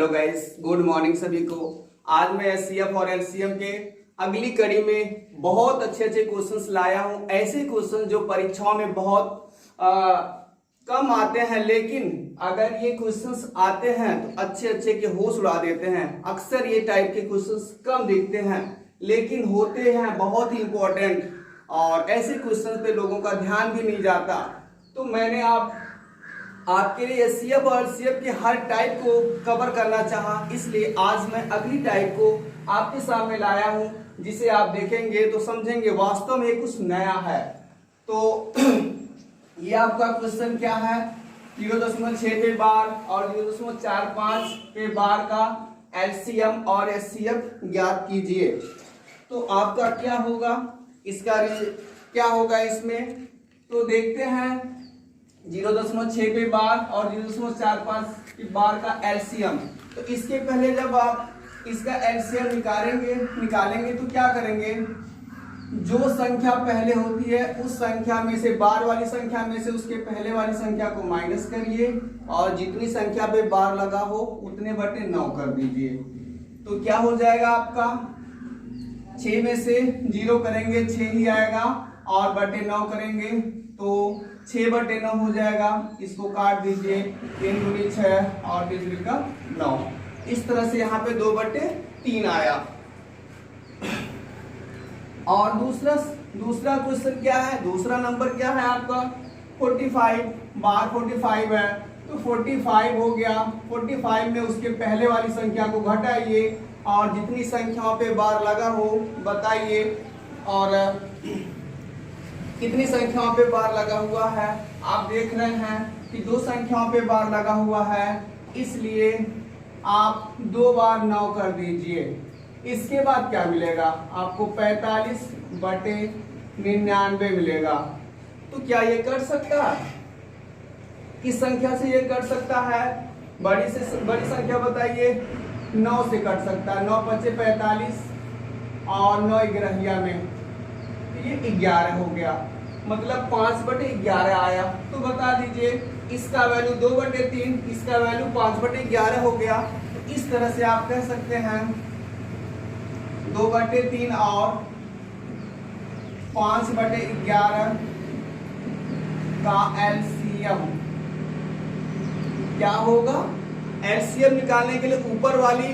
Guys, good morning सभी को। आज मैं एचसीएफ और एलसीएम के अगली कड़ी में बहुत अच्छे क्वेश्चंस लाया हूं। ऐसे क्वेश्चन जो परीक्षाओं में बहुत कम आते हैं, लेकिन अगर ये क्वेश्चंस आते हैं तो अच्छे के होश उड़ा देते हैं। अक्सर ये टाइप के क्वेश्चंस कम दिखते हैं, लेकिन होते हैं बहुत ही इंपॉर्टेंट, और ऐसे क्वेश्चंस पे लोगों का ध्यान भी नहीं जाता। तो मैंने आपके लिए एचसीएफ और एलसीएफ के हर टाइप को कवर करना चाहा, इसलिए आज मैं अगली टाइप को आपके सामने लाया हूं, जिसे आप देखेंगे तो समझेंगे वास्तव में कुछ नया है। तो ये आपका क्वेश्चन क्या है, 0.6 पे बार और 0.45 पे बार का एलसीएम और एचसीएफ ज्ञात कीजिए। तो आपका क्या होगा, इसका क्या होगा इसमें, तो देखते हैं। 0.6 पे बार और 0.45 पे बार का एलसीएम। तो इसके पहले जब आप इसका एलसीएम निकालेंगे तो क्या करेंगे, जो संख्या पहले होती है उस संख्या में से, बार वाली संख्या में से उसके पहले वाली संख्या को माइनस करिए और जितनी संख्या पे बार लगा हो उतने बटे 9 कर दीजिए। तो क्या हो जाएगा आपका, 6 में से 0 करेंगे 6 ही आएगा, और बटे 9 करेंगे तो 6 बटे 9 हो जाएगा। इसको काट दीजिए, 3 दूनी 6 और 3 दूनी का 9। इस तरह से यहाँ पे 2 बटे 3 आया। और दूसरा क्वेश्चन क्या है, दूसरा नंबर क्या है आपका 45, बार 45 है तो 45 हो गया। 45 में उसके पहले वाली संख्या को घटाइए और जितनी संख्याओं पे बार लगा हो बताइए, और कितनी संख्याओं पे बार लगा हुआ है। आप देख रहे हैं कि 2 संख्याओं पे बार लगा हुआ है, इसलिए आप 2 बार 9 कर दीजिए। इसके बाद क्या मिलेगा आपको, 45 बटे 99 मिलेगा। तो क्या ये कर सकता है, किस संख्या से ये कर सकता है, बड़ी संख्या बताइए, 9 से कट सकता है। 9 5 45 और 9 11 में ये 11 हो गया, मतलब 5 बटे 11 आया। तो बता दीजिए इसका वैल्यू 2 बटे 3, इसका वैल्यू 5 बटे 11 हो गया। तो इस तरह से आप कह सकते हैं 2 बटे 3 और 5 बटे 11 का एलसीएम क्या होगा। एलसीएम निकालने के लिए ऊपर वाली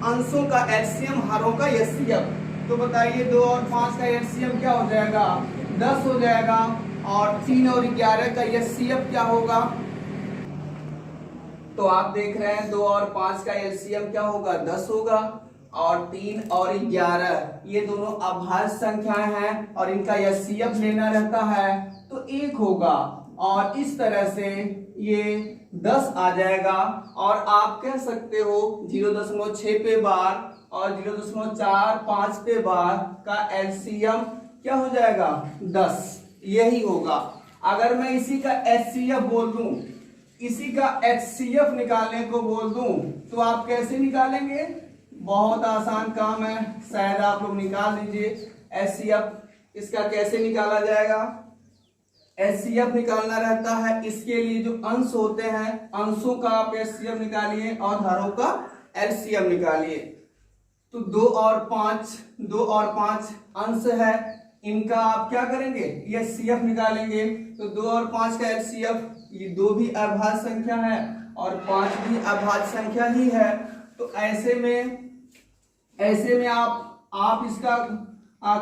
अंशों का एलसीएम, हरों का एचसीएफ। तो बताइए 2 और 5 का एलसीएम क्या हो जाएगा, 10 हो जाएगा, और 3 और 11 का एचसीएफ क्या होगा। तो आप देख रहे हैं 2 और 5 का एलसीएम क्या होगा, 10 होगा, और 3 और 11 ये दोनों अभाज्य संख्याएं हैं और इनका एचसीएफ लेना रहता है तो 1 होगा, और इस तरह से ये 10 आ जाएगा। और आप कह सकते हो 0.6 पे बार और 0.45 पे बार का एलसीएम क्या हो जाएगा, 10, यही होगा। अगर मैं इसी का एचसीएफ बोल दूं, इसी का एचसीएफ निकालने को बोल दूं, तो आप कैसे निकालेंगे, बहुत आसान काम है, शायद आप लोग निकाल दीजिए। एचसीएफ इसका कैसे निकाला जाएगा, एचसीएफ निकालना रहता है, इसके लिए जो अंश होते हैं अंशों का आप एचसीएफ निकालिए और हरों का एलसीएम निकालिए। तो 2 और 5 अंश है, इनका आप क्या करेंगे, एचसीएफ निकालेंगे। तो 2 और 5 का एचसीएफ, ये 2 भी अभाज्य संख्या है और 5 भी अभाज्य संख्या ही है। तो ऐसे में आप इसका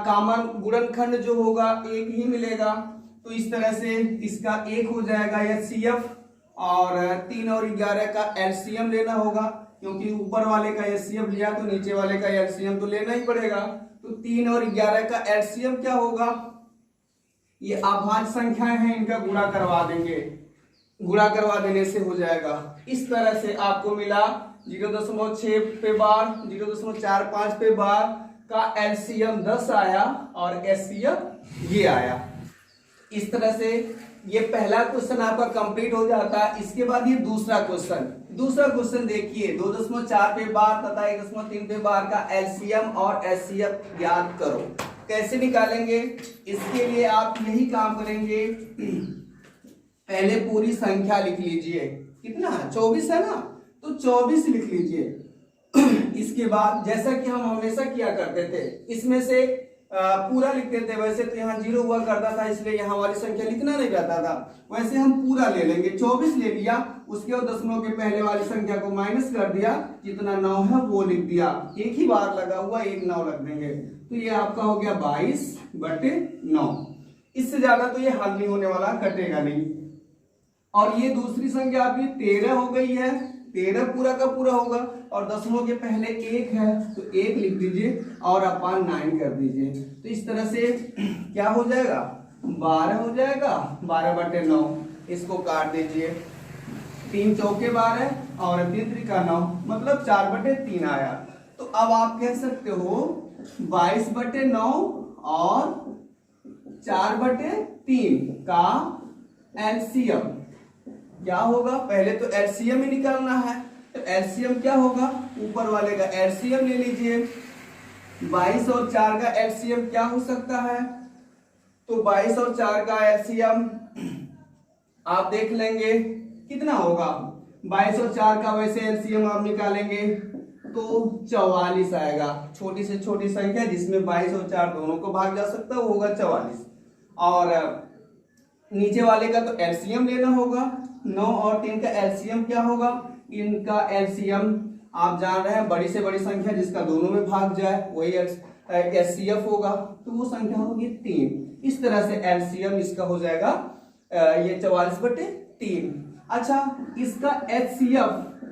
कॉमन गुणनखंड जो होगा 1 ही मिलेगा। तो इस तरह से इसका 1 हो जाएगा एचसीएफ, और 3 और 11 का एलसीएम लेना होगा, क्योंकि ऊपर वाले का एचसीएफ लिया तो नीचे वाले का एलसीएम तो लेना ही पड़ेगा। तो 3 और 11 का एलसीएम क्या होगा, ये अभाज्य संख्याएं हैं, इनका गुणा करवा देंगे, गुणा करवा देने से हो जाएगा। इस तरह से आपको मिला 0.6 पे बार, 0.45 पे बार का एलसीएम 10 आया और एचसीएफ ये आया। इस तरह से ये पहला क्वेश्चन आपका कंप्लीट हो जाता है। इसके बाद ये दूसरा क्वेश्चन देखिए, 2.4 पे बार तथा 1.3 पे बार का एलसीएम और एचसीएफ ज्ञात करो। कैसे निकालेंगे, इसके लिए आप यही काम करेंगे, पहले पूरी संख्या लिख लीजिए। कितना है, 24 है ना, तो 24 लिख लीजिए। इसके बाद जैसा कि हम हमेशा किया करते थे, इसमें से पूरा लिखते थे। वैसे तो यहाँ 0 हुआ करता था, इसलिए यहाँ हमारी संख्या लिखना नहीं रहता था। वैसे हम पूरा ले लेंगे, 24 ले लिया, उसके बाद दशमलव के पहले वाली संख्या को माइनस कर दिया, जितना 9 है वो लिख दिया। एक ही बार लगा हुआ, एक 9 लग देंगे, तो ये आपका हो गया 22/9। इससे ज्यादा तो ये हल नहीं होने वाला, कटेगा नहीं। और ये दूसरी संख्या आपकी 13 हो गई है, 13 पूरा का पूरा होगा, और दशमलव के पहले 1 है तो 1 लिख दीजिए और अपान 9 कर दीजिए। तो इस तरह से क्या हो जाएगा, 12 हो जाएगा, 12/9। इसको काट दीजिए, 3 चौके 12 और 3 त्रिका 9, मतलब 4/3 आया। तो अब आप कह सकते हो 22/9 और 4/3 का एलसीएम क्या होगा। पहले तो एलसीएम ही निकालना है, तो एलसीएम क्या होगा, ऊपर वाले का एलसीएम ले लीजिए। 22 और 4 का एलसीएम क्या हो सकता है, तो 22 और 4 का एलसीएम आप देख लेंगे कितना होगा। 22 और 4 का वैसे एलसीएम आप निकालेंगे तो 44 आएगा। छोटी से छोटी संख्या जिसमें 22 और 4 दोनों को भाग जा सकता है वो होगा 44। और नीचे वाले का तो एलसीएम लेना होगा। 9 और 3 का एलसीएम क्या होगा, इनका एलसीएम आप जान रहे हैं, बड़ी से बड़ी संख्या जिसका दोनों में भाग जाए वही एचसीएफ होगा, तो वो संख्या होगी 3। इस तरह से एलसीएम इसका हो जाएगा ये 44/3। अच्छा, इसका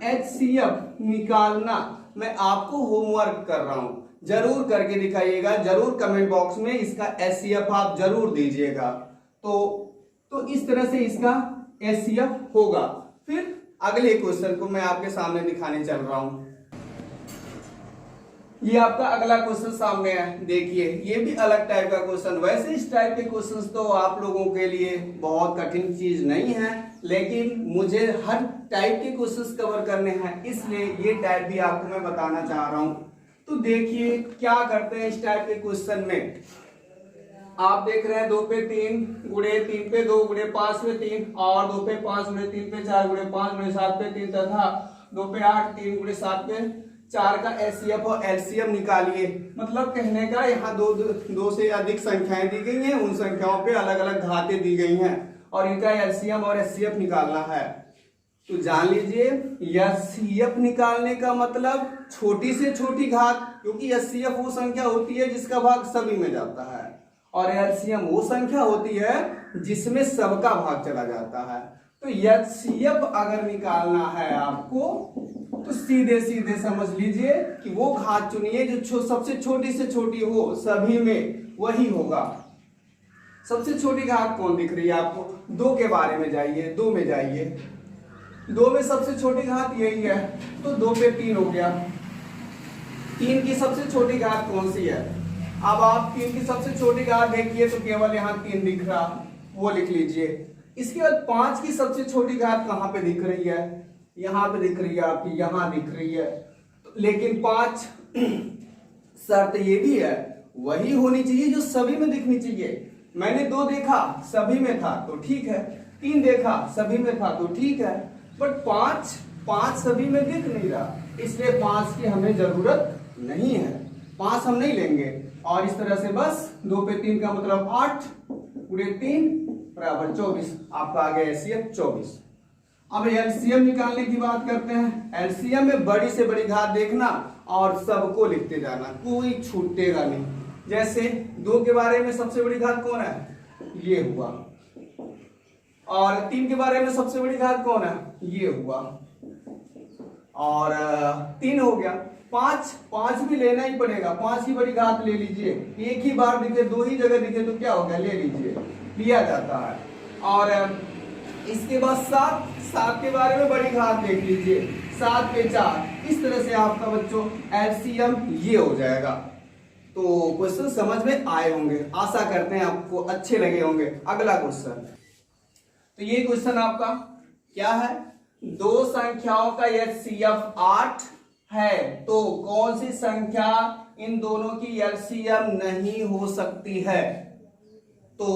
एचसीएफ निकालना मैं आपको होमवर्क कर रहा हूं, जरूर करके दिखाइएगा, जरूर कमेंट बॉक्स में इसका एचसीएफ आप जरूर दीजिएगा। तो इस तरह से इसका एचसीएफ होगा। फिर अगले क्वेश्चन को मैं आपके सामने दिखाने चल रहा हूं। ये आपका अगला क्वेश्चन सामने है, देखिए ये भी अलग टाइप का क्वेश्चन। वैसे इस टाइप के क्वेश्चंस तो आप लोगों के लिए बहुत कठिन चीज नहीं है, लेकिन मुझे हर टाइप के क्वेश्चंस कवर करने हैं, इसलिए ये टाइप भी आपको मैं बताना चाह रहा हूं। तो देखिए क्या करते हैं इस टाइप के क्वेश्चन में। आप देख रहे हैं 2 पे 3 गुणे 3 पे 2 गुणे 5 पे 3 और 2 पे 5 गुणे 3 पे 4 गुणे 5 गुणे 7 पे 3 तथा 2 पे 8 3 गुणे 7 पे 4 का एचसीएफ और एलसीएम निकालिए। मतलब कहने का यहाँ दो से अधिक संख्याएं दी गई हैं, उन संख्याओं पे अलग अलग घातें दी गई हैं और इनका एलसीएम और एचसीएफ निकालना है। तो जान लीजिए एचसीएफ निकालने का मतलब छोटी से छोटी घात, क्योंकि एचसीएफ वो संख्या होती है जिसका भाग सभी में जाता है और एलसीएम वो संख्या होती है जिसमें सबका भाग चला जाता है। तो एचसीएफ अगर निकालना है आपको तो सीधे सीधे समझ लीजिए कि वो घात चुनिए जो सबसे छोटी से छोटी हो, सभी में वही होगा। सबसे छोटी घात कौन दिख रही है आपको, 2 के बारे में जाइए, 2 में जाइए, 2 में सबसे छोटी घात यही है, तो 2 पे 3 हो गया। 3 की सबसे छोटी घात कौन सी है, अब आप 3 की सबसे छोटी घात देखिए तो केवल यहाँ 3 दिख रहा, वो लिख लीजिए। इसके बाद 5 की सबसे छोटी घात कहाँ पे दिख रही है, यहाँ पे दिख रही है आपकी, यहाँ दिख रही है। लेकिन 5 शर्त ये भी है वही होनी चाहिए जो सभी में दिखनी चाहिए। मैंने 2 देखा सभी में था तो ठीक है, 3 देखा सभी में था तो ठीक है, बट 5 सभी में दिख नहीं रहा, इसलिए 5 की हमें जरूरत नहीं है, 5 हम नहीं लेंगे। और इस तरह से बस 2 पे 3 का मतलब 8 गुणे 3 बराबर 24, आपका आ गया एलसीएम 24। अब एलसीएम निकालने की बात करते हैं। एलसीएम में बड़ी से बड़ी घात देखना और सबको लिखते जाना, कोई छूटेगा नहीं। जैसे 2 के बारे में सबसे बड़ी घात कौन है, ये हुआ, और 3 के बारे में सबसे बड़ी घात कौन है, ये हुआ, और 3 हो गया। 5 भी लेना ही पड़ेगा, 5 की बड़ी घात ले लीजिए, एक ही बार दिखे, 2 ही जगह दिखे तो क्या हो गया, ले लीजिए, लिया जाता है। और इसके बाद 7 के बारे में बड़ी घात देख लीजिए, 7 पे 4, इस तरह से आपका बच्चों एलसीएम ये हो जाएगा। तो क्वेश्चन समझ में आए होंगे, आशा करते हैं आपको अच्छे लगे होंगे। अगला क्वेश्चन, तो ये क्वेश्चन आपका क्या है, 2 संख्याओं का एचसीएफ 8 है तो कौन सी संख्या इन दोनों की एलसीएम नहीं हो सकती है। तो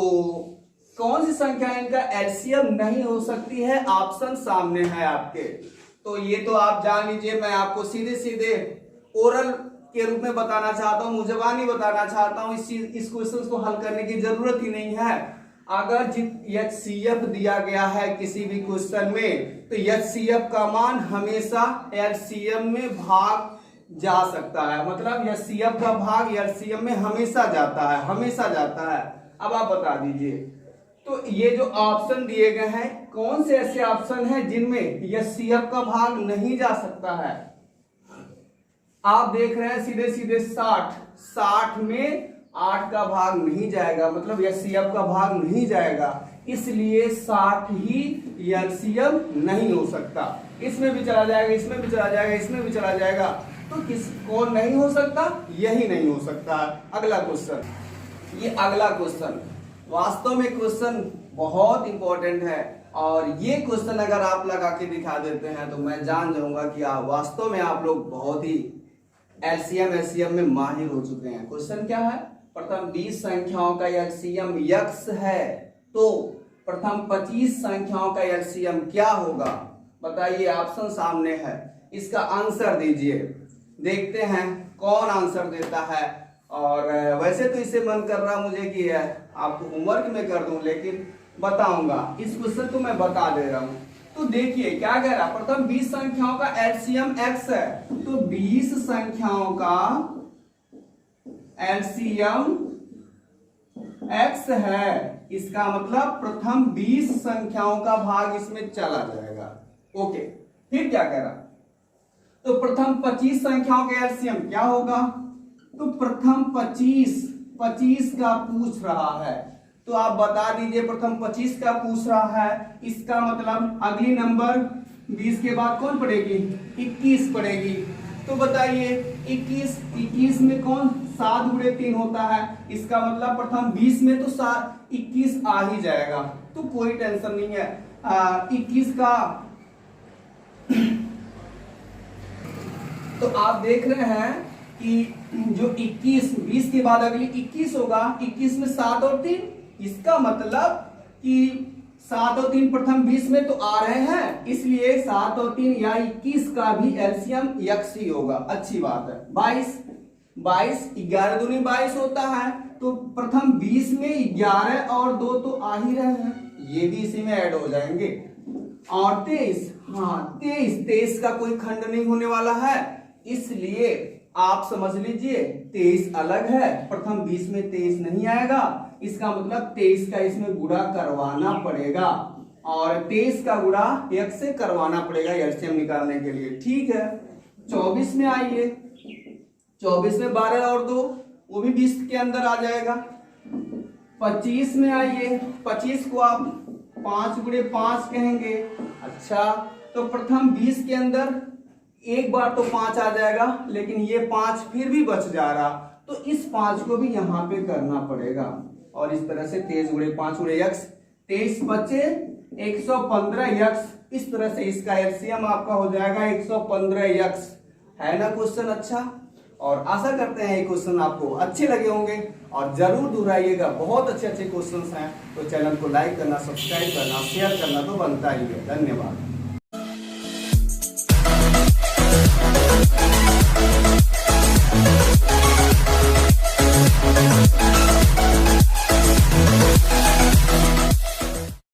कौन सी संख्या इनका एलसीएम नहीं हो सकती है, ऑप्शन सामने है आपके। तो ये तो आप जान लीजिए, मैं आपको सीधे सीधे ओरल के रूप में बताना चाहता हूँ, मुजबानी बताना चाहता हूँ। इस क्वेश्चन को हल करने की जरूरत ही नहीं है। अगर HCF दिया गया है किसी भी क्वेश्चन में, तो HCF का मान हमेशा LCM में भाग जा सकता है। मतलब HCF का भाग LCM में हमेशा जाता है, हमेशा जाता है। अब आप बता दीजिए, तो ये जो ऑप्शन दिए गए हैं, कौन से ऐसे ऑप्शन हैं जिनमें HCF का भाग नहीं जा सकता है? आप देख रहे हैं सीधे सीधे 60 में 8 का भाग नहीं जाएगा, मतलब HCF का भाग नहीं जाएगा, इसलिए 60 ही LCM नहीं हो सकता। इसमें भी चला जाएगा, इसमें भी चला जाएगा, इसमें भी चला जाएगा, तो किस कौन नहीं हो सकता? यही नहीं हो सकता। अगला क्वेश्चन, ये अगला क्वेश्चन वास्तव में क्वेश्चन बहुत इंपॉर्टेंट है, और ये क्वेश्चन अगर आप लगा के दिखा देते हैं तो मैं जान जाऊंगा कि वास्तव में आप लोग बहुत ही LCM में माहिर हो चुके हैं। क्वेश्चन क्या है? प्रथम 20 संख्याओं का LCM x है, तो प्रथम 25 संख्याओं का LCM क्या होगा? बताइए, ऑप्शन सामने है, इसका आंसर दीजिए। देखते हैं कौन आंसर देता है। और वैसे तो इसे मन कर रहा मुझे कि आपको होमवर्क में कर दूं, लेकिन बताऊंगा, इस क्वेश्चन को मैं बता दे रहा हूं। तो देखिए क्या कह रहा है, प्रथम 20 संख्याओं का LCM x है, तो 20 संख्याओं का LCM x है, इसका मतलब प्रथम 20 संख्याओं का भाग इसमें चला जाएगा। ओके, फिर क्या कह रहा, तो प्रथम 25 संख्याओं का LCM क्या होगा? तो प्रथम 25 का पूछ रहा है, तो आप बता दीजिए, प्रथम 25 का पूछ रहा है, इसका मतलब अगली नंबर 20 के बाद कौन पड़ेगी? 21 पड़ेगी। तो बताइए 21 में कौन 7 गुणे 3 होता है, इसका मतलब प्रथम 20 में तो 21 आ ही जाएगा, तो कोई टेंशन नहीं है। 21 का तो आप देख रहे हैं कि जो 20 के बाद अगली 21 होगा, 21 में 7 और 3, इसका मतलब कि 7 और 3 प्रथम 20 में तो आ रहे हैं, इसलिए 7 और 3 या 21 का भी LCM x ही होगा। अच्छी बात है। 22 11 दूनी 22 होता है, तो प्रथम 20 में 11 और 2 तो आ ही रहे हैं, ये भी इसी में ऐड हो जाएंगे। और 23, हाँ 23 का कोई खंड नहीं होने वाला है, इसलिए आप समझ लीजिए 23 अलग है, प्रथम 20 में 23 नहीं आएगा, इसका मतलब 23 का इसमें गुणा करवाना पड़ेगा, और 23 का गुणा x से करवाना पड़ेगा LCM निकालने के लिए। ठीक है, 24 में आइए, 24 में 12 और 2, वो भी 20 के अंदर आ जाएगा। 25 में आइए, 25 को आप 5 गुणे 5 कहेंगे। अच्छा, तो प्रथम 20 के अंदर एक बार तो 5 आ जाएगा, लेकिन ये 5 फिर भी बच जा रहा, तो इस 5 को भी यहाँ पे करना पड़ेगा, और इस तरह से 23 गुणे 5 गुणे x, 23 बचे 115x, इस तरह से इसका LCM आपका हो जाएगा 115x। है ना क्वेश्चन अच्छा? और आशा करते हैं ये क्वेश्चन आपको अच्छे लगे होंगे, और जरूर दोहराइएगा, बहुत अच्छे क्वेश्चन हैं। तो चैनल को लाइक करना, सब्सक्राइब करना, शेयर करना तो बनता ही है। धन्यवाद।